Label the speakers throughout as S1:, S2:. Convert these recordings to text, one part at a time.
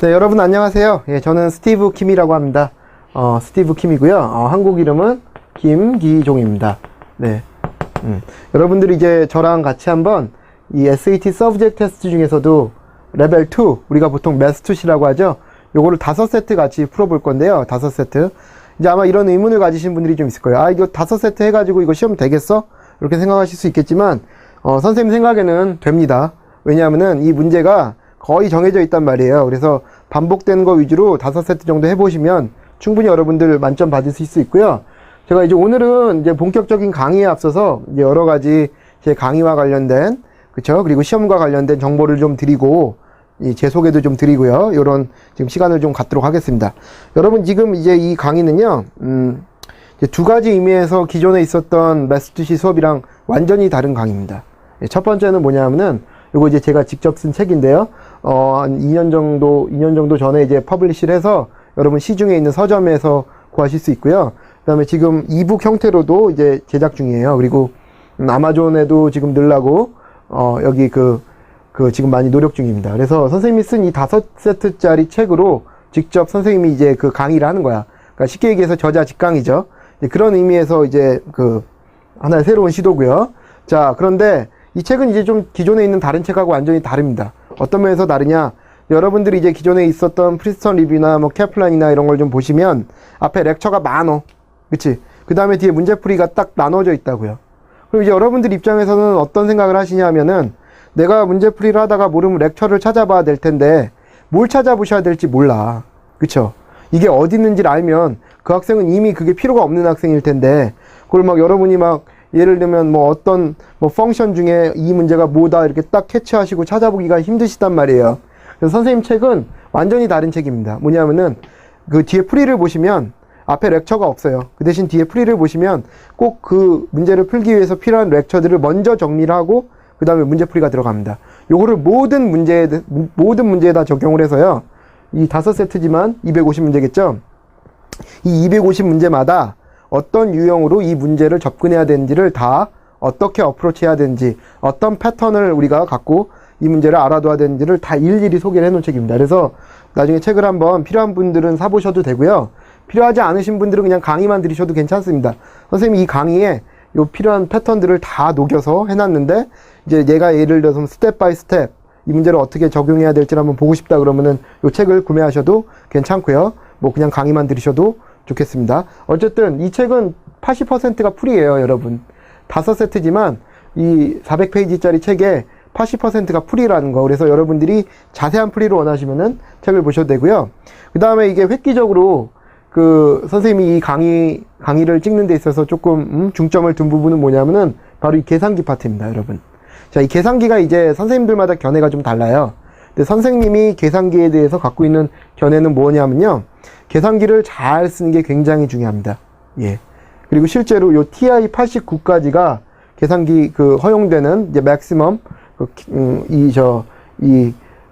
S1: 네, 여러분 안녕하세요. 예, 저는 스티브 킴이라고 합니다. 스티브 킴이고요. 한국 이름은 김기종입니다. 네. 여러분들이 이제 저랑 같이 한번 이 SAT 서브젝트 테스트 중에서도 레벨 2, 우리가 보통 매스투시라고 하죠. 요거를 5세트 같이 풀어볼 건데요. 5세트. 이제 아마 이런 의문을 가지신 분들이 좀 있을 거예요. 이거 5세트 해가지고 이거 시험 되겠어? 이렇게 생각하실 수 있겠지만, 선생님 생각에는 됩니다. 왜냐하면은 이 문제가 거의 정해져 있단 말이에요. 그래서 반복되는 거 위주로 5세트 정도 해보시면 충분히 여러분들 만점 받으실 수 있고요. 제가 이제 오늘은 이제 본격적인 강의에 앞서서 이제 여러 가지 제 강의와 관련된, 그쵸? 그리고 시험과 관련된 정보를 좀 드리고, 제 소개도 좀 드리고요. 요런 지금 시간을 좀 갖도록 하겠습니다. 여러분 지금 이제 이 강의는요, 이제 두 가지 의미에서 기존에 있었던 매스투시 수업이랑 완전히 다른 강의입니다. 첫 번째는 뭐냐면은 요거 이제 제가 직접 쓴 책인데요. 한 2년 정도 전에 이제 퍼블리시를 해서 여러분 시중에 있는 서점에서 구하실 수 있고요. 그 다음에 지금 이북 형태로도 이제 제작 중이에요. 그리고 아마존에도 지금 넣으려고, 여기 지금 많이 노력 중입니다. 그래서 선생님이 쓴 이 5세트짜리 책으로 직접 선생님이 이제 그 강의를 하는 거야. 그러니까 쉽게 얘기해서 저자 직강이죠. 그런 의미에서 이제 하나의 새로운 시도고요. 자, 그런데 이 책은 이제 좀 기존에 있는 다른 책하고 완전히 다릅니다. 어떤 면에서 다르냐? 여러분들이 이제 기존에 있었던 프리스턴 리뷰나 뭐 캐플란이나 이런 걸 좀 보시면 앞에 렉처가 많어. 그치? 그 다음에 뒤에 문제풀이가 딱 나눠져 있다고요. 그럼 이제 여러분들 입장에서는 어떤 생각을 하시냐 하면은 내가 문제풀이를 하다가 모르면 렉처를 찾아봐야 될 텐데 뭘 찾아보셔야 될지 몰라. 그쵸? 이게 어디 있는지를 알면 그 학생은 이미 그게 필요가 없는 학생일 텐데 그걸 막 여러분이 막 예를 들면 뭐 어떤 뭐 펑션 중에 이 문제가 뭐다 이렇게 딱 캐치하시고 찾아보기가 힘드시단 말이에요. 그래서 선생님 책은 완전히 다른 책입니다. 뭐냐면은 그 뒤에 풀이를 보시면 앞에 렉처가 없어요. 그 대신 뒤에 풀이를 보시면 꼭 그 문제를 풀기 위해서 필요한 렉처들을 먼저 정리를 하고 그 다음에 문제풀이가 들어갑니다. 요거를 모든 문제에다 적용을 해서요. 이 5세트지만 250문제겠죠? 이 250문제마다 어떤 유형으로 이 문제를 접근해야 되는지를 다 어떻게 어프로치 해야 되는지 어떤 패턴을 우리가 갖고 이 문제를 알아둬야 되는지를 다 일일이 소개를 해놓은 책입니다. 그래서 나중에 책을 한번 필요한 분들은 사보셔도 되고요. 필요하지 않으신 분들은 그냥 강의만 들으셔도 괜찮습니다. 선생님이 이 강의에 요 필요한 패턴들을 다 녹여서 해놨는데 이제 얘가 예를 들어서 스텝 바이 스텝 이 문제를 어떻게 적용해야 될지를 한번 보고 싶다 그러면은 요 책을 구매하셔도 괜찮고요. 뭐 그냥 강의만 들으셔도 좋겠습니다. 어쨌든 이 책은 80%가 풀이에요, 여러분. 5세트지만 이 400페이지짜리 책에 80%가 풀이라는 거. 그래서 여러분들이 자세한 풀이를 원하시면은 책을 보셔도 되고요. 그 다음에 이게 획기적으로 선생님이 이 강의를 찍는 데 있어서 조금 중점을 둔 부분은 뭐냐면은 바로 이 계산기 파트입니다, 여러분. 자, 이 계산기가 이제 선생님들마다 견해가 좀 달라요. 근데 선생님이 계산기에 대해서 갖고 있는 견해는 뭐냐면요. 계산기를 잘 쓰는 게 굉장히 중요합니다. 예. 그리고 실제로 요 TI-89까지가 계산기 허용되는 이제 맥시멈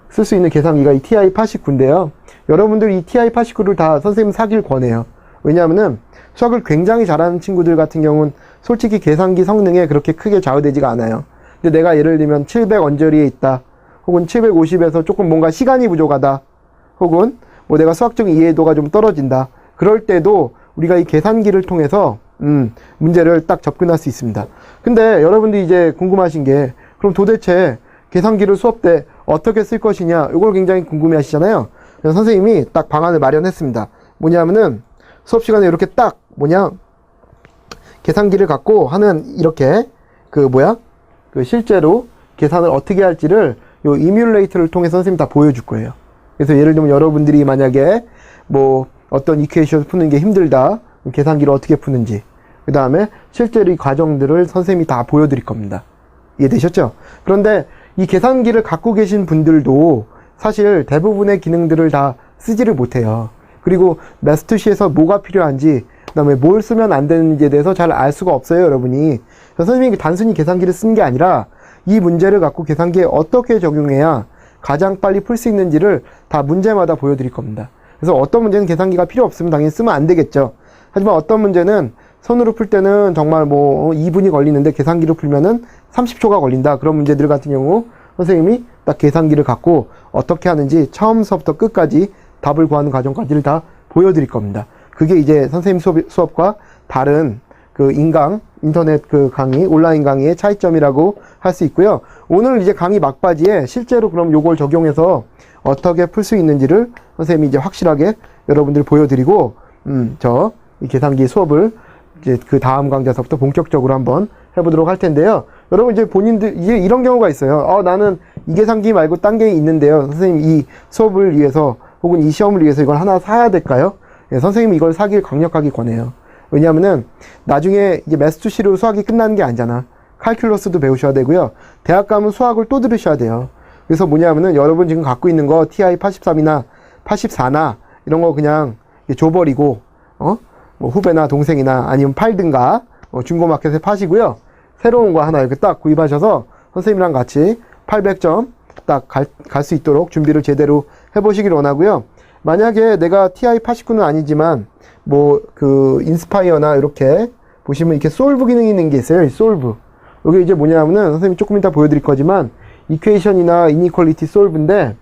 S1: 쓸 수 있는 계산기가 이 TI-89인데요. 여러분들 이 TI-89를 다 선생님 사길 권해요. 왜냐하면은 수학을 굉장히 잘하는 친구들 같은 경우는 솔직히 계산기 성능에 그렇게 크게 좌우되지가 않아요. 근데 내가 예를 들면 700 언저리에 있다. 혹은 750에서 조금 뭔가 시간이 부족하다. 혹은 뭐 내가 수학적인 이해도가 좀 떨어진다. 그럴 때도 우리가 이 계산기를 통해서 문제를 딱 접근할 수 있습니다. 근데 여러분들이 이제 궁금하신 게 그럼 도대체 계산기를 수업 때 어떻게 쓸 것이냐 이걸 굉장히 궁금해 하시잖아요. 그래서 선생님이 딱 방안을 마련했습니다. 뭐냐면은 수업 시간에 이렇게 딱 계산기를 갖고 하는 이렇게 실제로 계산을 어떻게 할지를 요 이뮬레이터를 통해서 선생님이 다 보여줄 거예요. 그래서 예를 들면 여러분들이 만약에 뭐 어떤 이퀘이션 푸는 게 힘들다. 계산기를 어떻게 푸는지. 그 다음에 실제로 이 과정들을 선생님이 다 보여드릴 겁니다. 이해되셨죠? 그런데 이 계산기를 갖고 계신 분들도 사실 대부분의 기능들을 다 쓰지를 못해요. 그리고 매스투시에서 뭐가 필요한지 그 다음에 뭘 쓰면 안 되는지에 대해서 잘 알 수가 없어요, 여러분이. 선생님이 단순히 계산기를 쓴 게 아니라 이 문제를 갖고 계산기에 어떻게 적용해야 가장 빨리 풀 수 있는지를 다 문제마다 보여드릴 겁니다. 그래서 어떤 문제는 계산기가 필요 없으면 당연히 쓰면 안 되겠죠. 하지만 어떤 문제는 손으로 풀 때는 정말 뭐 2분이 걸리는데 계산기로 풀면은 30초가 걸린다. 그런 문제들 같은 경우 선생님이 딱 계산기를 갖고 어떻게 하는지 처음서부터 끝까지 답을 구하는 과정까지를 다 보여드릴 겁니다. 그게 이제 선생님 수업과 다른 그 인터넷 그 강의, 온라인 강의의 차이점이라고 할 수 있고요. 오늘 이제 강의 막바지에 실제로 그럼 요걸 적용해서 어떻게 풀 수 있는지를 선생님이 이제 확실하게 여러분들 보여드리고, 이 계산기 수업을 이제 그 다음 강좌서부터 본격적으로 한번 해보도록 할 텐데요. 여러분 이제 본인들, 이제 이런 경우가 있어요. 나는 이 계산기 말고 딴 게 있는데요. 선생님 이 수업을 위해서 혹은 이 시험을 위해서 이걸 하나 사야 될까요? 예, 선생님이 이걸 사길 강력하게 권해요. 왜냐하면은 나중에 이제 매스2C로 수학이 끝나는 게 아니잖아. 칼큘러스도 배우셔야 되고요. 대학 가면 수학을 또 들으셔야 돼요. 그래서 뭐냐면은 여러분 지금 갖고 있는 거 TI-83이나 84나 이런 거 그냥 줘버리고 뭐 후배나 동생이나 아니면 팔든가 중고마켓에 파시고요. 새로운 거 하나 이렇게 딱 구입하셔서 선생님이랑 같이 800점 딱 갈 수 있도록 준비를 제대로 해보시길 원하고요. 만약에 내가 TI-89는 아니지만 뭐 그 인스파이어나 이렇게 보시면 이렇게 솔브 기능이 있는 게 있어요. 이 솔브. 이게 이제 뭐냐면은 선생님이 조금 이따 보여드릴 거지만 이퀘이션이나 이니퀄리티 솔브인데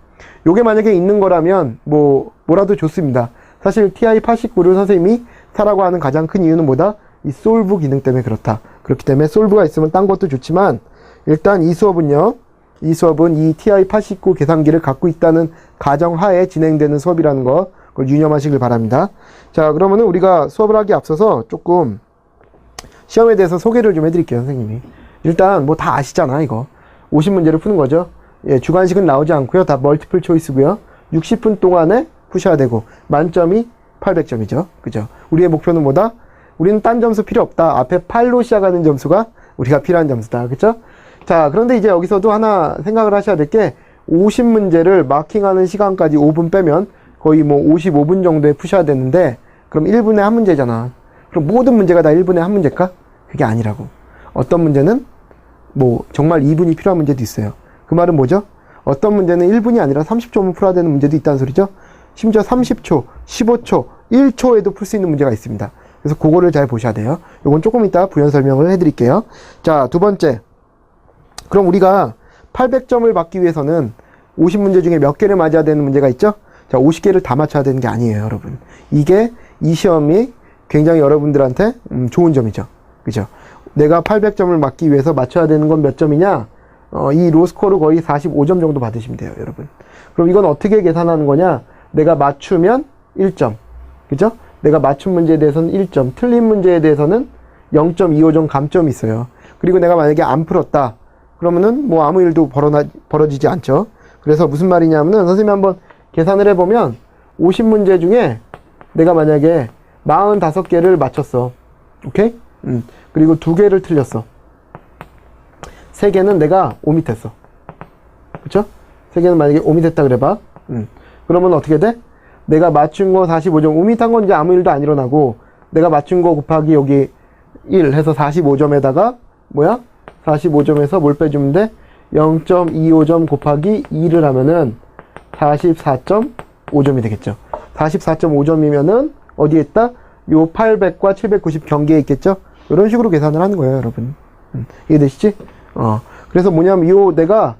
S1: 요게 만약에 있는 거라면 뭐라도 좋습니다. 사실 TI-89를 선생님이 사라고 하는 가장 큰 이유는 뭐다? 이 솔브 기능 때문에 그렇다. 그렇기 때문에 솔브가 있으면 딴 것도 좋지만 일단 이 수업은 이 TI-89 계산기를 갖고 있다는 가정하에 진행되는 수업이라는 거 그걸 유념하시길 바랍니다. 자, 그러면은 우리가 수업을 하기 앞서서 조금 시험에 대해서 소개를 좀 해드릴게요, 선생님이. 일단 뭐 다 아시잖아, 이거. 50문제를 푸는 거죠. 예, 주관식은 나오지 않고요. 다 멀티플 초이스고요. 60분 동안에 푸셔야 되고 만점이 800점이죠. 그죠? 우리의 목표는 뭐다? 우리는 딴 점수 필요 없다. 앞에 8로 시작하는 점수가 우리가 필요한 점수다. 그쵸? 자, 그런데 이제 여기서도 하나 생각을 하셔야 될 게 50문제를 마킹하는 시간까지 5분 빼면 거의 뭐 55분 정도에 푸셔야 되는데 그럼 1분에 한 문제잖아. 그럼 모든 문제가 다 1분에 한 문제일까? 그게 아니라고. 어떤 문제는 뭐 정말 2분이 필요한 문제도 있어요. 그 말은 뭐죠? 어떤 문제는 1분이 아니라 30초면 풀어야 되는 문제도 있다는 소리죠. 심지어 30초, 15초, 1초에도 풀 수 있는 문제가 있습니다. 그래서 그거를 잘 보셔야 돼요. 요건 조금 이따 부연 설명을 해드릴게요. 자, 두 번째. 그럼 우리가 800점을 받기 위해서는 50문제 중에 몇 개를 맞아야 되는 문제가 있죠? 자, 50개를 다 맞춰야 되는 게 아니에요, 여러분. 이게 이 시험이 굉장히 여러분들한테 좋은 점이죠. 그죠? 내가 800점을 맞기 위해서 맞춰야 되는 건 몇 점이냐? 이 로스코어를 거의 45점 정도 받으시면 돼요, 여러분. 그럼 이건 어떻게 계산하는 거냐? 내가 맞추면 1점. 그죠? 내가 맞춘 문제에 대해서는 1점, 틀린 문제에 대해서는 0.25점 감점이 있어요. 그리고 내가 만약에 안 풀었다. 그러면은 뭐 아무 일도 벌어지지 않죠. 그래서 무슨 말이냐면은 선생님이 한번 계산을 해보면 50문제 중에 내가 만약에 45개를 맞췄어. 오케이? 그리고 2개를 틀렸어. 3개는 내가 오밋했어. 그쵸? 3개는 만약에 오밋했다 그래봐. 그러면 어떻게 돼? 내가 맞춘 거 45점. 오밋한 건 이제 아무 일도 안 일어나고 내가 맞춘 거 곱하기 여기 1 해서 45점에다가 뭐야? 45점에서 뭘 빼주면 돼? 0.25점 곱하기 2를 하면은 44.5점이 되겠죠. 44.5점이면은 어디에 있다? 요 800과 790 경계에 있겠죠? 이런 식으로 계산을 하는 거예요, 여러분. 이해되시지? 그래서 뭐냐면 내가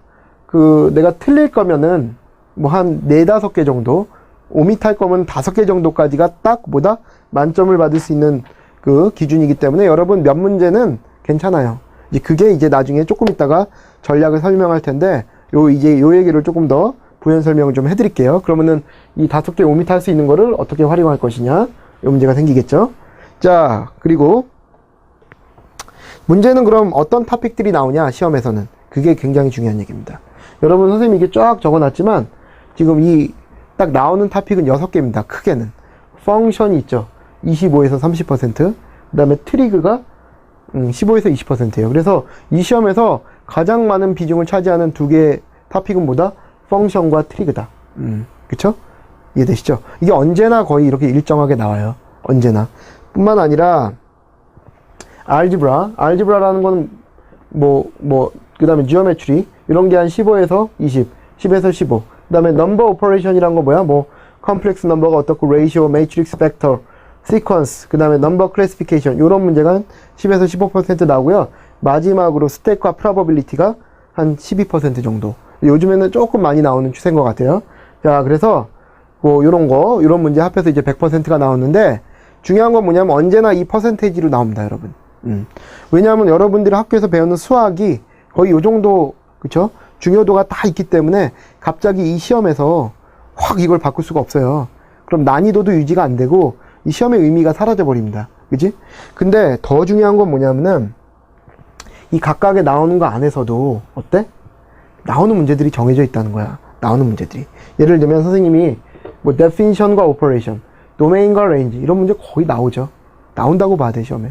S1: 틀릴 거면은 뭐 한 4-5개 정도, 오밋할 거면 5개 정도까지가 딱 만점을 받을 수 있는 그 기준이기 때문에 여러분 몇 문제는 괜찮아요. 그게 이제 나중에 조금 있다가 전략을 설명할 텐데 요 얘기를 조금 더 부연 설명을 좀 해드릴게요. 그러면은 이 5개 오밋할 수 있는 거를 어떻게 활용할 것이냐 요 문제가 생기겠죠. 자, 그리고 문제는 그럼 어떤 토픽들이 나오냐 시험에서는 그게 굉장히 중요한 얘기입니다. 여러분 선생님이 이게 쫙 적어놨지만 지금 이 딱 나오는 토픽은 6개입니다. 크게는 펑션이 있죠. 25에서 30%, 그 다음에 트리그가 15에서 20%예요. 그래서 이 시험에서 가장 많은 비중을 차지하는 2개의 토픽은 뭐다? 펑션과 트리그다. 그쵸? 이해되시죠? 이게 언제나 거의 이렇게 일정하게 나와요. 언제나. 뿐만 아니라 알지브라라는 건 그 다음에 지오메트리 이런 게 한 15에서 20, 10에서 15. 그 다음에 넘버 오퍼레이션이란 거 뭐야? 컴플렉스 넘버가 어떻고, 레이시오, 매트릭스 벡터, 시퀀스, 그 다음에 넘버 클래시피케이션 이런 문제가 10에서 15% 나오고요. 마지막으로 스택과 프로버빌리티가 한 12% 정도. 요즘에는 조금 많이 나오는 추세인 것 같아요. 자, 그래서 뭐 요런 문제 합해서 이제 100%가 나오는데, 중요한 건 뭐냐면 언제나 이 퍼센테이지로 나옵니다, 여러분. 왜냐하면 여러분들이 학교에서 배우는 수학이 거의 요 정도, 그쵸? 중요도가 다 있기 때문에 갑자기 이 시험에서 확 이걸 바꿀 수가 없어요. 그럼 난이도도 유지가 안 되고 이 시험의 의미가 사라져 버립니다. 그치? 근데 더 중요한 건 뭐냐면은 이 각각에 나오는 거 안에서도 어때? 나오는 문제들이 정해져 있다는 거야. 나오는 문제들이. 예를 들면 선생님이 뭐 definition과 operation, domain과 range 이런 문제 거의 나오죠. 나온다고 봐야 돼, 시험에.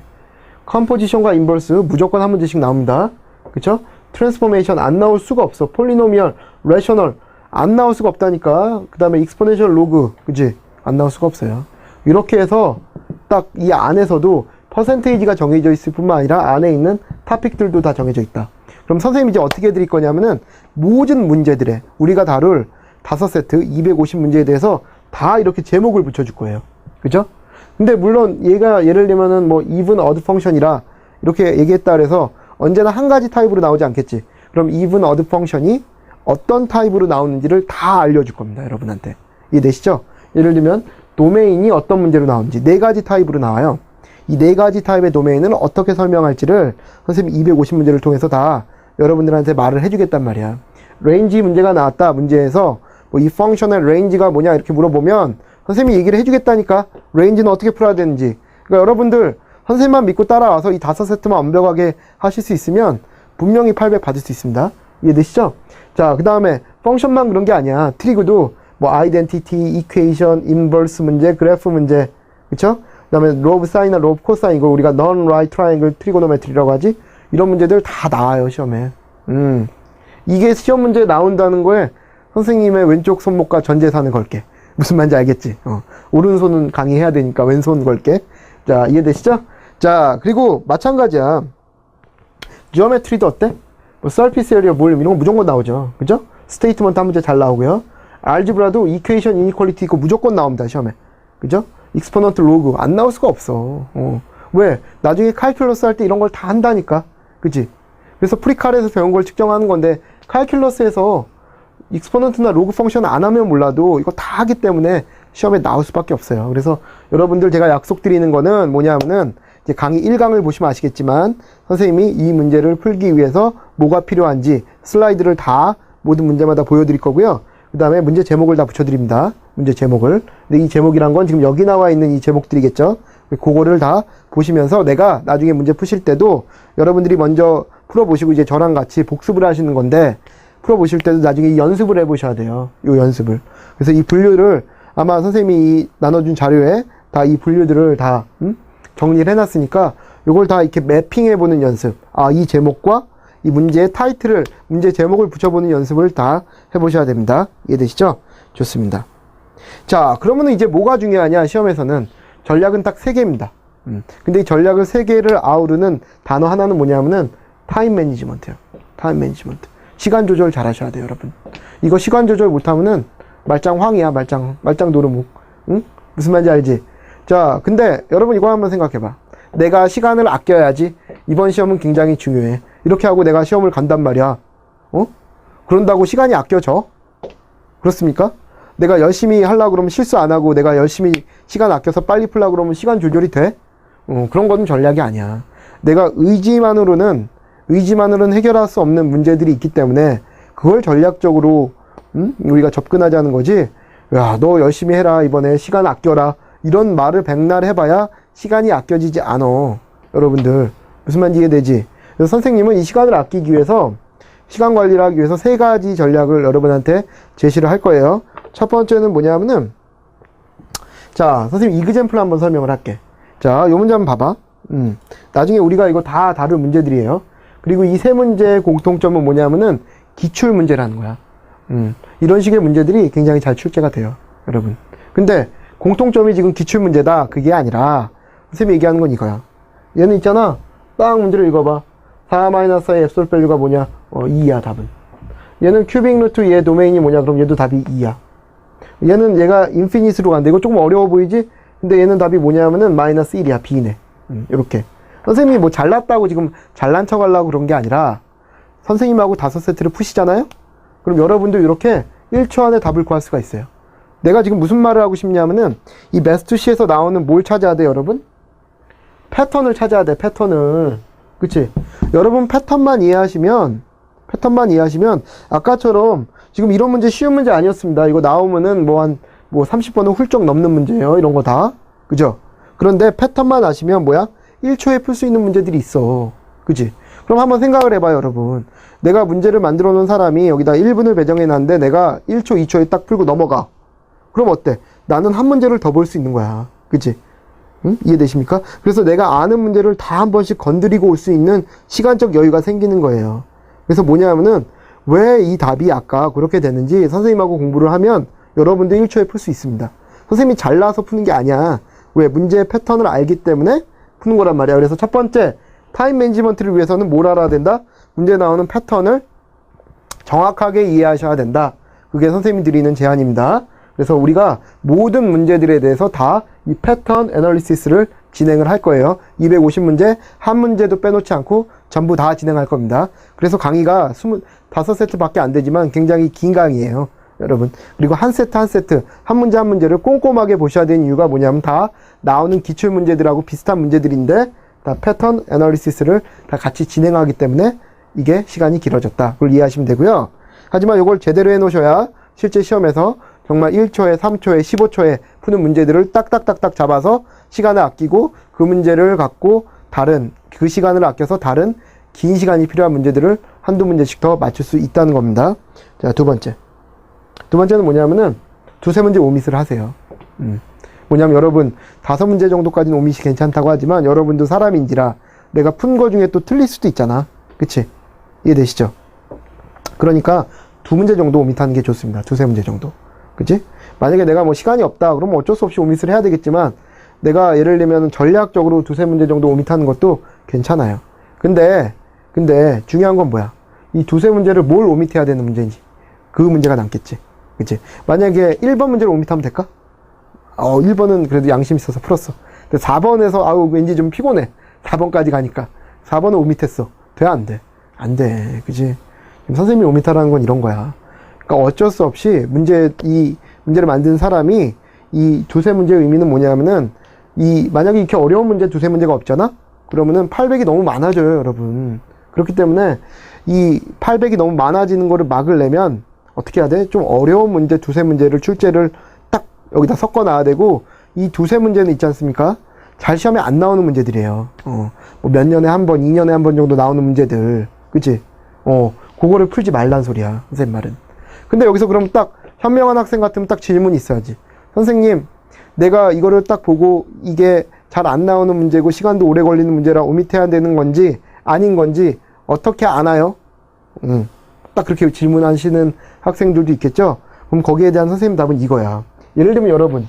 S1: composition과 inverse 무조건 한 문제씩 나옵니다. 그쵸? transformation 안 나올 수가 없어. polynomial, rational 안 나올 수가 없다니까. 그 다음에 exponential log, 그치? 안 나올 수가 없어요. 이렇게 해서 딱 이 안에서도 퍼센테이지가 정해져 있을 뿐만 아니라 안에 있는 토픽들도 다 정해져 있다. 그럼 선생님이 이제 어떻게 해드릴 거냐면은 모든 문제들에 우리가 다룰 5세트 250문제에 대해서 다 이렇게 제목을 붙여줄 거예요. 그죠? 근데 물론 얘가 예를 들면은 뭐 even odd function이라 이렇게 얘기했다 그래서 언제나 한 가지 타입으로 나오지 않겠지. 그럼 even odd function이 어떤 타입으로 나오는지를 다 알려줄 겁니다, 여러분한테. 이해되시죠? 예를 들면 도메인이 어떤 문제로 나오는지 4가지 타입으로 나와요. 이 4가지 타입의 도메인을 어떻게 설명할지를 선생님 250문제를 통해서 다 여러분들한테 말을 해주겠단 말이야. 레인지 문제가 나왔다. 문제에서 뭐 이 펑션의 레인지가 뭐냐 이렇게 물어보면 선생님이 얘기를 해주겠다니까. 레인지는 어떻게 풀어야 되는지. 그러니까 여러분들 선생님만 믿고 따라와서 이 5세트만 완벽하게 하실 수 있으면 분명히 800 받을 수 있습니다. 이해되시죠? 자, 그 다음에 펑션만 그런 게 아니야. 트리그도 뭐 아이덴티티, 이퀘이션, 인버스 문제, 그래프 문제, 그쵸? 그 다음에 로브 사인이나 로브 코사인, 이거 우리가 non right triangle 트리고노메트리라고 하지? 이런 문제들 다 나와요, 시험에. 이게 시험 문제에 나온다는 거에 선생님의 왼쪽 손목과 전 재산을 걸게. 무슨 말인지 알겠지? 오른손은 강의해야 되니까 왼손 걸게. 자, 이해되시죠? 자, 그리고 마찬가지야. 지오메트리도 어때? 뭐 서피스 에리어 볼륨 이런 거 무조건 나오죠. 그죠? 스테이트먼트 한 문제 잘 나오고요. 알지브라도 이퀘이션 이니퀄리티 이거 무조건 나옵니다, 시험에. 그죠? 익스포넌트 로그 안 나올 수가 없어. 왜? 나중에 칼큘러스 할 때 이런 걸 다 한다니까. 그치? 그래서 프리칼에서 배운 걸 측정하는 건데 칼큘러스에서 익스포넌트나 로그 펑션 안 하면 몰라도 이거 다 하기 때문에 시험에 나올 수밖에 없어요. 그래서 여러분들 제가 약속드리는 거는 뭐냐면은 이제 강의 1강을 보시면 아시겠지만 선생님이 이 문제를 풀기 위해서 뭐가 필요한지 슬라이드를 다 모든 문제마다 보여드릴 거고요. 그 다음에 문제 제목을 다 붙여드립니다. 문제 제목을. 근데 이 제목이란 건 지금 여기 나와 있는 이 제목들이겠죠. 그거를 다 보시면서 내가 나중에 문제 푸실 때도 여러분들이 먼저 풀어보시고 이제 저랑 같이 복습을 하시는 건데 풀어보실 때도 나중에 이 연습을 해보셔야 돼요. 이 연습을. 그래서 이 분류를 아마 선생님이 나눠준 자료에 다 이 분류들을 다 정리를 해놨으니까 이걸 다 이렇게 매핑해보는 연습. 아, 이 제목과 이 문제의 타이틀을, 문제 제목을 붙여보는 연습을 다 해보셔야 됩니다. 이해되시죠? 좋습니다. 자, 그러면 이제 뭐가 중요하냐, 시험에서는. 전략은 딱 3개입니다. 근데 이 전략을 3개를 아우르는 단어 하나는 뭐냐면은 타임 매니지먼트예요. 타임 매니지먼트. 시간 조절 잘 하셔야 돼요, 여러분. 이거 시간 조절 못하면은 말짱 황이야, 말짱 도루묵. 응? 무슨 말인지 알지? 자, 근데 여러분 이거 한번 생각해봐. 내가 시간을 아껴야지. 이번 시험은 굉장히 중요해. 이렇게 하고 내가 시험을 간단 말이야. 그런다고 시간이 아껴져? 그렇습니까? 내가 열심히 하려고 그러면 실수 안 하고 내가 열심히 시간 아껴서 빨리 풀려고 그러면 시간 조절이 돼? 그런 거는 전략이 아니야. 내가 의지만으로는 해결할 수 없는 문제들이 있기 때문에 그걸 전략적으로 우리가 접근하자는 거지. 야, 너 열심히 해라. 이번에 시간 아껴라. 이런 말을 백날 해봐야 시간이 아껴지지 않아. 여러분들 무슨 말인지 이해되지? 그래서 선생님은 이 시간을 아끼기 위해서 시간 관리를 하기 위해서 3가지 전략을 여러분한테 제시를 할 거예요. 첫 번째는 뭐냐면은 자, 선생님 이그젬플 한번 설명을 할게. 자, 요 문제 한번 봐봐. 나중에 우리가 이거 다 다룰 문제들이에요. 그리고 이 3문제의 공통점은 뭐냐면은 기출 문제라는 거야. 이런 식의 문제들이 굉장히 잘 출제가 돼요, 여러분. 근데 공통점이 지금 기출 문제다, 그게 아니라 선생님이 얘기하는 건 이거야. 얘는 있잖아, 딱 문제를 읽어봐. 4-4의 앱솔 밸류가 뭐냐? 2야, 답은. 얘는 큐빅 루트 얘 도메인이 뭐냐? 그럼 얘도 답이 2야. 얘는 얘가 인피니트로 간다. 이거 조금 어려워 보이지? 근데 얘는 답이 뭐냐면은 마이너스 1이야, B네. 요렇게. 선생님이 뭐 잘났다고 지금 잘난 척 하려고 그런 게 아니라 선생님하고 5세트를 푸시잖아요? 그럼 여러분도 이렇게 1초 안에 답을 구할 수가 있어요. 내가 지금 무슨 말을 하고 싶냐면은 이 매스투시에서 나오는 뭘 찾아야 돼, 여러분? 패턴을 찾아야 돼, 패턴을. 그치? 여러분 패턴만 이해하시면 아까처럼 지금 이런 문제 쉬운 문제 아니었습니다. 이거 나오면은 뭐 30번은 훌쩍 넘는 문제예요. 이런 거 다. 그죠? 그런데 패턴만 아시면 1초에 풀 수 있는 문제들이 있어. 그치? 그럼 한번 생각을 해봐요, 여러분. 내가 문제를 만들어 놓은 사람이 여기다 1분을 배정해 놨는데 내가 1초, 2초에 딱 풀고 넘어가. 그럼 어때? 나는 한 문제를 더 볼 수 있는 거야. 그치? 응? 이해되십니까? 그래서 내가 아는 문제를 다 한 번씩 건드리고 올 수 있는 시간적 여유가 생기는 거예요. 그래서 뭐냐면은 왜 이 답이 아까 그렇게 됐는지 선생님하고 공부를 하면 여러분도 1초에 풀 수 있습니다. 선생님이 잘나서 푸는 게 아니야. 왜? 문제의 패턴을 알기 때문에 푸는 거란 말이야. 그래서 첫 번째, 타임 매니지먼트를 위해서는 뭘 알아야 된다? 문제 나오는 패턴을 정확하게 이해하셔야 된다. 그게 선생님이 드리는 제안입니다. 그래서 우리가 모든 문제들에 대해서 다 이 패턴 애널리시스를 진행을 할 거예요. 250문제, 한 문제도 빼놓지 않고 전부 다 진행할 겁니다. 그래서 강의가 25세트밖에 안 되지만 굉장히 긴 강의예요, 여러분. 그리고 한 세트 한 세트, 한 문제 한 문제를 꼼꼼하게 보셔야 되는 이유가 뭐냐면 다 나오는 기출 문제들하고 비슷한 문제들인데 다 패턴 애널리시스를 다 같이 진행하기 때문에 이게 시간이 길어졌다. 그걸 이해하시면 되고요. 하지만 이걸 제대로 해놓으셔야 실제 시험에서 정말 1초에, 3초에, 15초에 푸는 문제들을 딱딱딱딱 잡아서 시간을 아끼고 그 문제를 갖고 그 시간을 아껴서 다른 긴 시간이 필요한 문제들을 한두 문제씩 더 맞출 수 있다는 겁니다. 자, 두 번째. 두 번째는 뭐냐면은 두세 문제 오밋을 하세요. 뭐냐면 여러분 5문제 정도까지는 오밋이 괜찮다고 하지만 여러분도 사람인지라 내가 푼 거 중에 또 틀릴 수도 있잖아. 그치? 이해되시죠? 그러니까 2문제 정도 오밋하는 게 좋습니다. 두세 문제 정도. 그치? 만약에 내가 시간이 없다 그러면 어쩔 수 없이 오밋을 해야 되겠지만 내가 예를 들면 전략적으로 두세 문제 정도 오밋하는 것도 괜찮아요. 근데 중요한 건 뭐야? 이 두세 문제를 뭘 오밋해야 되는 문제인지 그 문제가 남겠지. 그치? 만약에 1번 문제를 오밋하면 될까? 1번은 그래도 양심 있어서 풀었어. 근데 4번에서 왠지 좀 피곤해. 4번까지 가니까 4번은 오밋했어. 돼? 안 돼? 안 돼. 그치? 선생님이 오밋하라는 건 이런 거야. 그러니까 어쩔 수 없이 이 문제를 만든 사람이 이 두세 문제의 의미는 뭐냐면은 만약에 이렇게 어려운 문제 두세 문제가 없잖아? 그러면은 800이 너무 많아져요, 여러분. 그렇기 때문에 이 800이 너무 많아지는 거를 막으려면 어떻게 해야 돼? 좀 어려운 문제 두세 문제를 출제를 딱 여기다 섞어 놔야 되고 이 두세 문제는 있지 않습니까? 잘 시험에 안 나오는 문제들이에요. 몇 년에 한 번, 2년에 한 번 정도 나오는 문제들. 그치? 그거를 풀지 말란 소리야, 선생님 말은. 근데 여기서 그럼 딱 현명한 학생 같으면 딱 질문이 있어야지. 선생님, 내가 이거를 딱 보고 이게 잘 안 나오는 문제고 시간도 오래 걸리는 문제라 오밋해야 되는 건지 아닌 건지 어떻게 아나요? 딱 그렇게 질문하시는 학생들도 있겠죠? 그럼 거기에 대한 선생님 답은 이거야. 예를 들면 여러분,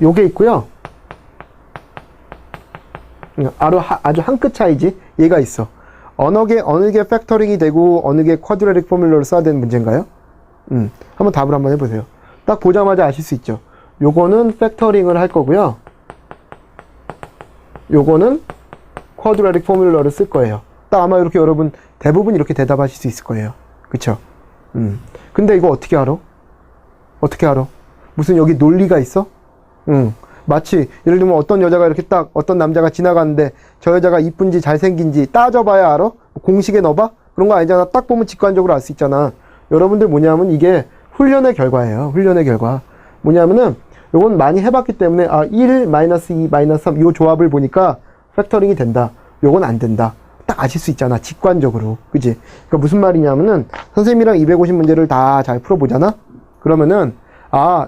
S1: 요게 있고요. 아주 한 끗 차이지. 얘가 있어. 어느 게 팩터링이 되고 어느 게 쿼드라틱 포뮬러를 써야 되는 문제인가요? 한번 답을 한번 해보세요. 딱 보자마자 아실 수 있죠. 요거는 팩터링을 할 거고요. 요거는 쿼드라틱 포뮬러를 쓸 거예요. 딱 아마 이렇게 여러분 대부분 이렇게 대답하실 수 있을 거예요. 그쵸? 근데 이거 어떻게 알아? 어떻게 알아? 무슨 여기 논리가 있어? 마치 예를 들면 어떤 여자가 이렇게 딱 어떤 남자가 지나가는데 저 여자가 이쁜지 잘생긴지 따져봐야 알아? 공식에 넣어봐? 그런 거 아니잖아. 딱 보면 직관적으로 알 수 있잖아. 여러분들 뭐냐면 이게 훈련의 결과예요. 훈련의 결과. 뭐냐면은 요건 많이 해봤기 때문에 1, -2, -3 요 조합을 보니까 팩터링이 된다. 요건 안 된다. 딱 아실 수 있잖아. 직관적으로. 그지? 그러니까 무슨 말이냐면은 선생님이랑 250문제를 다 잘 풀어보잖아? 그러면은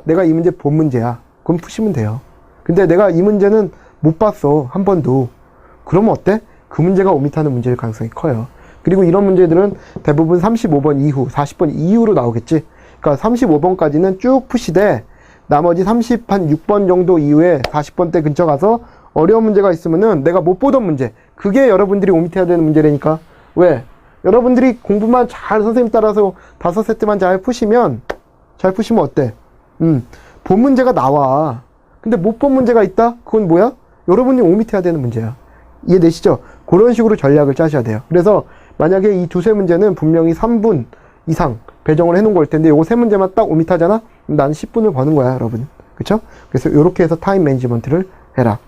S1: 내가 이 문제 본 문제야. 그럼 푸시면 돼요. 근데 내가 이 문제는 못 봤어. 한 번도. 그러면 어때? 그 문제가 오밋하는 문제일 가능성이 커요. 그리고 이런 문제들은 대부분 35번 이후, 40번 이후로 나오겠지. 그러니까 35번까지는 쭉 푸시되 나머지 36번 정도 이후에 40번 대 근처 가서 어려운 문제가 있으면은 내가 못 보던 문제. 그게 여러분들이 오밋해야 되는 문제라니까. 왜? 여러분들이 공부만 잘 선생님 따라서 5세트만 잘 푸시면 어때? 본 문제가 나와. 근데 못 본 문제가 있다? 그건 뭐야? 여러분이 오밋해야 되는 문제야. 이해되시죠? 그런 식으로 전략을 짜셔야 돼요. 그래서 만약에 이 두세 문제는 분명히 3분 이상 배정을 해놓은 걸 텐데 요거 세 문제만 딱 오밋하잖아? 그럼 나는 10분을 버는 거야, 여러분. 그쵸? 그래서 요렇게 해서 타임 매니지먼트를 해라.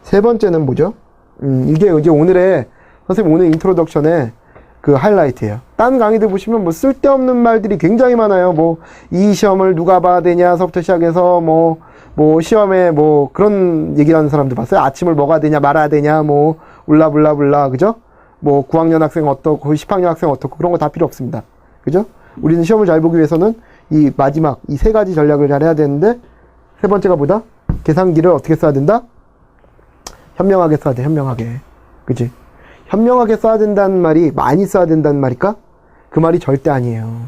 S1: 세 번째는 뭐죠? 이게 이제 오늘의 선생님 오늘 인트로덕션의 그 하이라이트예요. 딴 강의들 보시면 뭐 쓸데없는 말들이 굉장히 많아요. 뭐 이 시험을 누가 봐야 되냐서부터 시작해서 뭐 시험에 뭐 그런 얘기를 하는 사람들 봤어요. 아침을 먹어야 되냐 말아야 되냐 뭐 울라불라불라 그죠? 뭐 9학년 학생 어떻고 10학년 학생 어떻고 그런 거 다 필요 없습니다. 그죠? 우리는 시험을 잘 보기 위해서는 이 마지막 이 세 가지 전략을 잘 해야 되는데 세 번째가 뭐다? 계산기를 어떻게 써야 된다? 현명하게 써야 돼. 현명하게. 그치? 현명하게 써야 된다는 말이 많이 써야 된다는 말일까? 그 말이 절대 아니에요.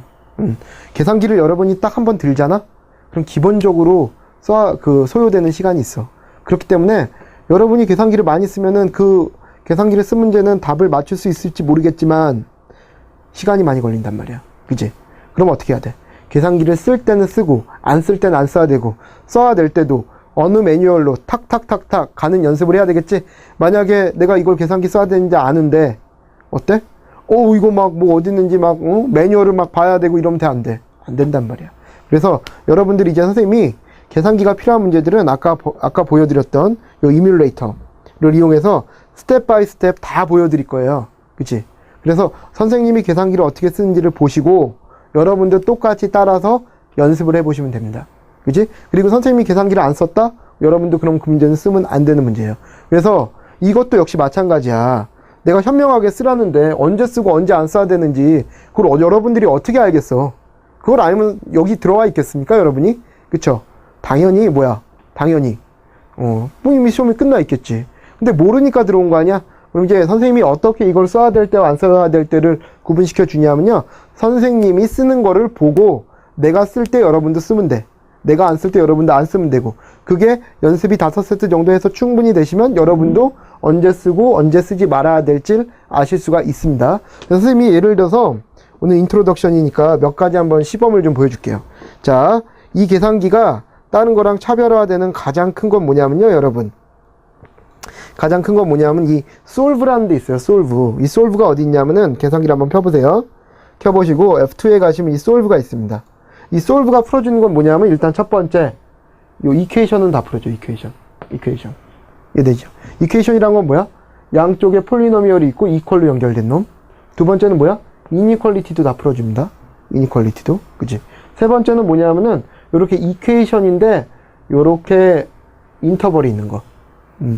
S1: 계산기를 여러분이 딱 한 번 들잖아? 그럼 기본적으로 소요되는 시간이 있어. 그렇기 때문에 여러분이 계산기를 많이 쓰면은 그 계산기를 쓴 문제는 답을 맞출 수 있을지 모르겠지만 시간이 많이 걸린단 말이야. 그치? 그럼 어떻게 해야 돼? 계산기를 쓸 때는 쓰고 안 쓸 때는 안 써야 되고 써야 될 때도 어느 매뉴얼로 탁탁탁탁 가는 연습을 해야 되겠지? 만약에 내가 이걸 계산기 써야 되는지 아는데 어때? 이거 막 뭐 어디 있는지 막 매뉴얼을 막 봐야 되고 이러면 안 돼. 안 된단 말이야. 그래서 여러분들이 이제 선생님이 계산기가 필요한 문제들은 아까 보여드렸던 요 이뮬레이터를 이용해서 스텝 바이 스텝 다 보여드릴 거예요. 그치? 그래서 선생님이 계산기를 어떻게 쓰는지를 보시고 여러분들 똑같이 따라서 연습을 해보시면 됩니다. 그치? 그리고 선생님이 계산기를 안 썼다? 여러분도 그럼 그 문제는 쓰면 안 되는 문제예요. 그래서 이것도 역시 마찬가지야. 내가 현명하게 쓰라는데 언제 쓰고 언제 안 써야 되는지 그걸 여러분들이 어떻게 알겠어? 그걸 알면 여기 들어와 있겠습니까, 여러분이? 그쵸? 당연히 당연히 뭐 이미 시험이 끝나 있겠지. 근데 모르니까 들어온 거 아니야? 그럼 이제 선생님이 어떻게 이걸 써야 될 때와 안 써야 될 때를 구분시켜 주냐면요, 선생님이 쓰는 거를 보고 내가 쓸 때 여러분도 쓰면 돼. 내가 안 쓸 때 여러분도 안 쓰면 되고, 그게 연습이 5세트 정도 해서 충분히 되시면 여러분도 언제 쓰고 언제 쓰지 말아야 될지 아실 수가 있습니다. 선생님이 예를 들어서 오늘 인트로덕션이니까 몇 가지 한번 시범을 좀 보여줄게요. 자, 이 계산기가 다른 거랑 차별화되는 가장 큰 건 뭐냐면요, 여러분. 가장 큰 건 뭐냐면 이 solve라는 데 있어요. solve. 이 solve가 어디 있냐면은 계산기를 한번 펴보세요. 켜보시고 F2에 가시면 이 solve가 있습니다. 이 solve가 풀어주는 건 뭐냐면 일단 첫 번째 요 equation은 다 풀어줘. equation. 이해되죠? equation이란 건 뭐야? 양쪽에 폴리노미얼이 있고 equal로 연결된 놈. 두 번째는 뭐야? inequality도 다 풀어줍니다. inequality도. 그치? 세 번째는 뭐냐면은 요렇게 equation인데 요렇게 인터벌이 있는 거.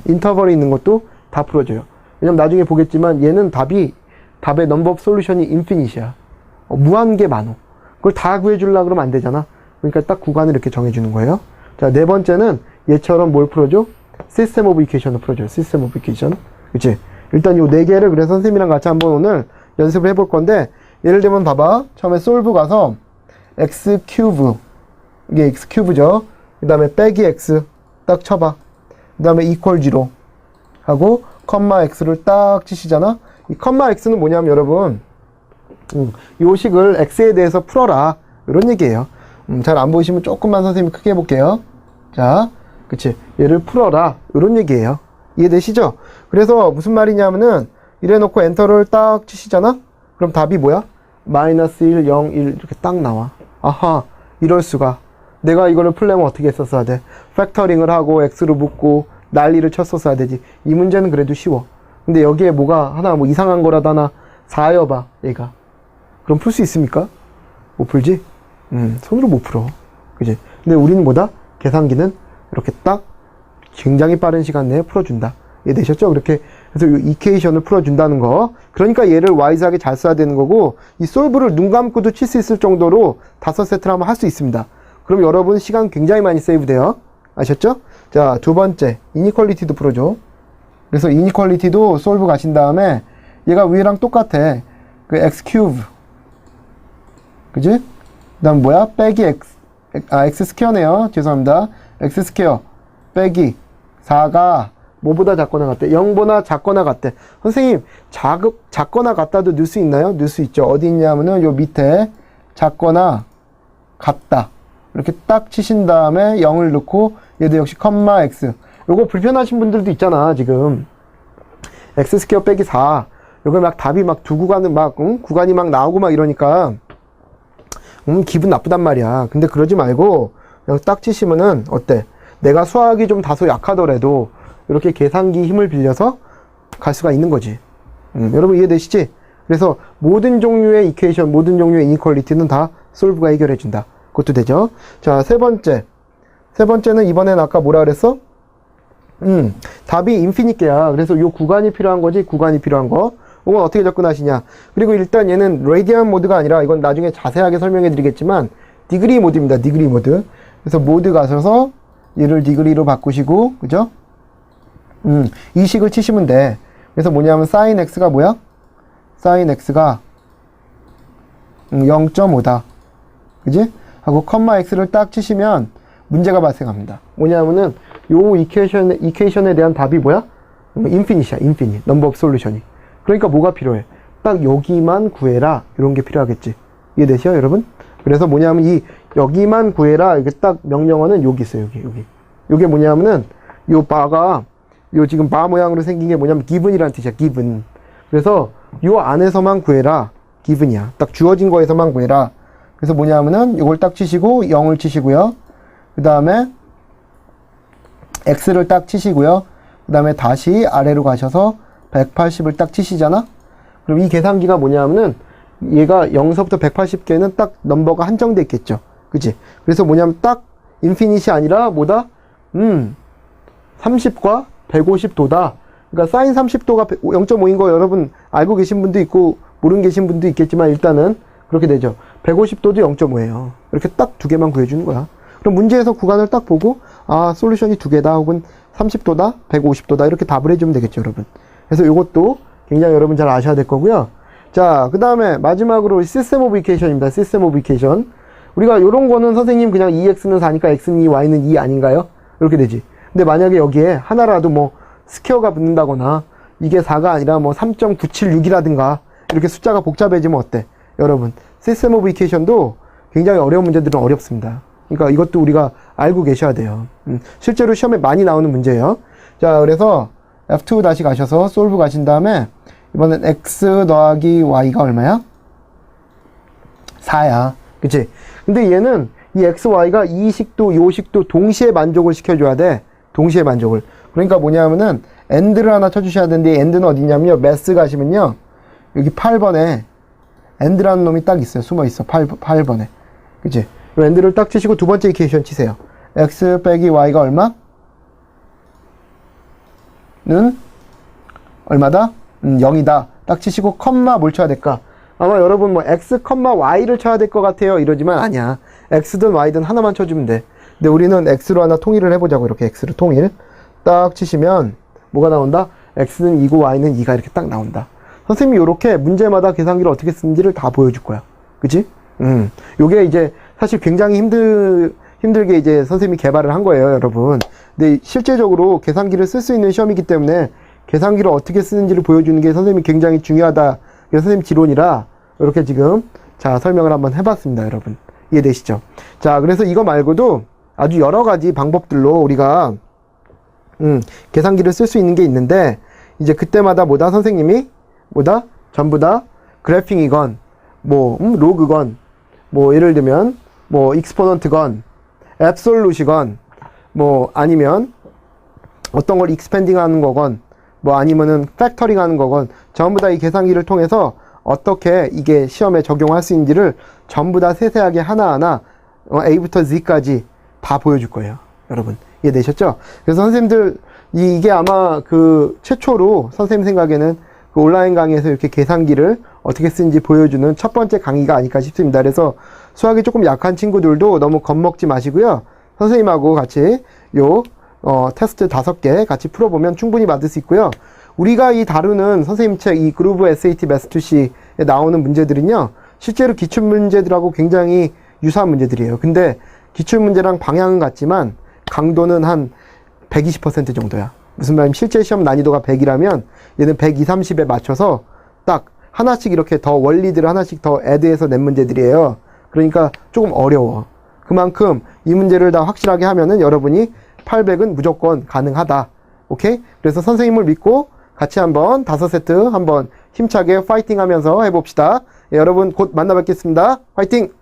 S1: 인터벌이 있는 것도 다 풀어줘요. 왜냐면 나중에 보겠지만 얘는 답의 넘버 오브 솔루션이 인피니시야. 무한개 많어. 그걸 다 구해주려고 그러면 안 되잖아. 그러니까 딱 구간을 이렇게 정해주는 거예요. 자, 네 번째는 얘처럼 뭘 풀어줘? 시스템 오브 이퀘이션을 풀어줘요. 시스템 오브 이퀘이션. 그치? 일단 요 네 개를 그래서 선생님이랑 같이 한번 오늘 연습을 해볼 건데, 예를 들면 봐봐. 처음에 솔브 가서 x 큐브, 이게 x 큐브죠. 그 다음에 빼기 x 딱 쳐봐. 그 다음에 equal 0 하고 컴마 x를 딱 치시잖아. 이 컴마 x는 뭐냐면 여러분, 요 식을 x에 대해서 풀어라, 이런 얘기예요. 잘 안 보이시면 조금만 선생님이 크게 해볼게요. 자, 그치? 얘를 풀어라, 이런 얘기예요. 이해되시죠? 그래서 무슨 말이냐면은 이래 놓고 엔터를 딱 치시잖아. 그럼 답이 뭐야? 마이너스 1, 0, 1 이렇게 딱 나와. 아하, 이럴 수가. 내가 이거를 풀려면 어떻게 했었어야 돼? 팩터링을 하고 x로 묶고 난리를 쳤었어야 되지. 이 문제는 그래도 쉬워. 근데 여기에 뭐가 하나 뭐 이상한 거라도 하나 사여봐, 얘가. 그럼 풀 수 있습니까? 못 풀지? 손으로 못 풀어. 그지? 근데 우리는 뭐다? 계산기는 이렇게 딱 굉장히 빠른 시간 내에 풀어준다. 이해되셨죠? 그렇게 해서 이 이퀘이션을 풀어준다는 거. 그러니까 얘를 와이즈하게 잘 써야 되는 거고, 이 솔브를 눈 감고도 칠 수 있을 정도로 5세트를 한번 할 수 있습니다. 그럼 여러분 시간 굉장히 많이 세이브 돼요. 아셨죠? 자, 두 번째, 이니퀄리티도 풀어줘. 그래서 이니퀄리티도 솔브 가신 다음에 얘가 위랑 똑같아. 그 x 큐브. 그지? 그 다음 뭐야? 빼기 x 스퀘어네요. 죄송합니다. x 스퀘어 빼기 4가 뭐보다 작거나 같대? 0보다 작거나 같대. 선생님, 작거나 같다도 넣을 수 있나요? 넣을 수 있죠. 어디 있냐면은 요 밑에 작거나 같다. 이렇게 딱 치신 다음에 0을 넣고 얘도 역시 컴마 x. 요거 불편하신 분들도 있잖아, 지금. x 스퀘어 빼기 4. 요거 막 답이 막 두 구간은 막, 구간이 막 나오고 막 이러니까, 기분 나쁘단 말이야. 근데 그러지 말고, 여기 딱 치시면은, 어때? 내가 수학이 좀 다소 약하더라도, 이렇게 계산기 힘을 빌려서 갈 수가 있는 거지. 여러분 이해되시지? 그래서 모든 종류의 이퀘이션, 모든 종류의 이니퀄리티는 다 솔브가 해결해준다. 그것도 되죠. 자, 세 번째는 이번엔 아까 뭐라 그랬어? 답이 인피니트야. 그래서 요 구간이 필요한 거지, 구간이 필요한 거. 이건 어떻게 접근하시냐. 그리고 일단 얘는 레디안 모드가 아니라, 이건 나중에 자세하게 설명해 드리겠지만, 디그리 모드입니다. 디그리 모드. 그래서 모드 가셔서 얘를 디그리로 바꾸시고, 그죠? 이 식을 치시면 돼. 그래서 뭐냐면 sin x가 뭐야? sin x가 0.5다. 그지? 하고 컴마 x를 딱 치시면 문제가 발생합니다. 뭐냐면은 요 이퀘이션에 대한 답이 뭐야? 인피니트야. 인피니트. 넘버 오브 솔루션이. 그러니까 뭐가 필요해? 딱 여기만 구해라. 이런 게 필요하겠지. 이해되시죠, 여러분? 그래서 뭐냐면 이 여기만 구해라. 이게 딱 명령어는 여기 있어요. 여기. 요게 뭐냐면은 요 바가 요 지금 바 모양으로 생긴 게 뭐냐면 given이라는 뜻이야. given. 그래서 요 안에서만 구해라. given이야. 딱 주어진 거에서만 구해라. 그래서 뭐냐면은 요걸 딱 치시고 0을 치시고요. 그 다음에 x를 딱 치시고요. 그 다음에 다시 아래로 가셔서 180을 딱 치시잖아. 그럼 이 계산기가 뭐냐면은 얘가 0서부터 180개는 딱 넘버가 한정돼 있겠죠. 그치? 그래서 뭐냐면 딱 인피니시 아니라 뭐다? 30과 150도다. 그러니까 사인 30도가 0.5인 거 여러분 알고 계신 분도 있고 모르는 계신 분도 있겠지만 일단은 그렇게 되죠. 150도도 0.5예요. 이렇게 딱 두 개만 구해주는 거야. 그럼 문제에서 구간을 딱 보고 아 솔루션이 두 개다 혹은 30도다 150도다 이렇게 답을 해주면 되겠죠, 여러분. 그래서 이것도 굉장히 여러분 잘 아셔야 될 거고요. 자, 그 다음에 마지막으로 시스템 오브 이퀘이션입니다. 시스템 오브 이퀘이션. 우리가 요런 거는 선생님 그냥 2x는 4니까 x는 2, y는 2 아닌가요? 이렇게 되지. 근데 만약에 여기에 하나라도 뭐 스퀘어가 붙는다거나 이게 4가 아니라 뭐 3.976이라든가 이렇게 숫자가 복잡해지면 어때? 여러분, 시스템 오브 이퀘이션도 굉장히 어려운 문제들은 어렵습니다. 그러니까 이것도 우리가 알고 계셔야 돼요. 실제로 시험에 많이 나오는 문제예요. 자, 그래서 F2 다시 가셔서 솔브 가신 다음에 이번엔 x 더하기 y가 얼마야? 4야. 그치? 근데 얘는 이 x, y가 이 식도, 요 식도 동시에 만족을 시켜줘야 돼. 동시에 만족을. 그러니까 뭐냐면은 end를 하나 쳐주셔야 되는데 end는 어디냐면요. 매스 가시면요. 여기 8번에 end라는 놈이 딱 있어요. 숨어 있어. 8번에. 그치? end를 딱 치시고 두 번째 이퀘이션 치세요. x 빼기 y가 얼마? 는 얼마다? 0이다. 딱 치시고 컴마 뭘 쳐야 될까? 아마 여러분 뭐 x, y를 쳐야 될 것 같아요. 이러지만 아니야. x든 y든 하나만 쳐주면 돼. 근데 우리는 x로 하나 통일을 해보자고. 이렇게 x로 통일. 딱 치시면 뭐가 나온다? x는 2고 y는 2가 이렇게 딱 나온다. 선생님이 이렇게 문제마다 계산기를 어떻게 쓰는지를 다 보여줄 거야. 그치? 요게 이제 사실 굉장히 힘들게 이제 선생님이 개발을 한 거예요, 여러분. 근데 실제적으로 계산기를 쓸 수 있는 시험이기 때문에 계산기를 어떻게 쓰는지를 보여주는 게 선생님이 굉장히 중요하다. 그래서 선생님 지론이라 이렇게 지금 자 설명을 한번 해봤습니다, 여러분. 이해되시죠? 자, 그래서 이거 말고도 아주 여러 가지 방법들로 우리가 계산기를 쓸 수 있는 게 있는데 이제 그때마다 뭐다 선생님이 뭐다 전부 다 그래핑이건 뭐 로그건 뭐 예를 들면 뭐 익스포넌트건 앱솔루시건 뭐 아니면 어떤 걸 익스펜딩 하는 거건 뭐 아니면은 팩터링 하는 거건 전부 다 이 계산기를 통해서 어떻게 이게 시험에 적용할 수 있는지를 전부 다 세세하게 하나하나 A부터 Z까지 다 보여줄 거예요, 여러분. 이해되셨죠? 그래서 선생님들 이게 아마 그 최초로 선생님 생각에는 그 온라인 강의에서 이렇게 계산기를 어떻게 쓰는지 보여주는 첫 번째 강의가 아닐까 싶습니다. 그래서 수학이 조금 약한 친구들도 너무 겁먹지 마시고요. 선생님하고 같이 요 테스트 5개 같이 풀어보면 충분히 받을 수 있고요. 우리가 이 다루는 선생님 책 이 그루브 SAT 매스2C에 나오는 문제들은요. 실제로 기출문제들하고 굉장히 유사한 문제들이에요. 근데 기출문제랑 방향은 같지만 강도는 한 120% 정도야. 무슨 말이냐면 실제 시험 난이도가 100이라면 얘는 120, 30에 맞춰서 딱 하나씩 이렇게 더 원리들을 하나씩 더 애드해서 낸 문제들이에요. 그러니까 조금 어려워. 그만큼 이 문제를 다 확실하게 하면은 여러분이 800은 무조건 가능하다. 오케이? 그래서 선생님을 믿고 같이 한번 5세트 한번 힘차게 파이팅 하면서 해봅시다. 예, 여러분 곧 만나 뵙겠습니다. 파이팅!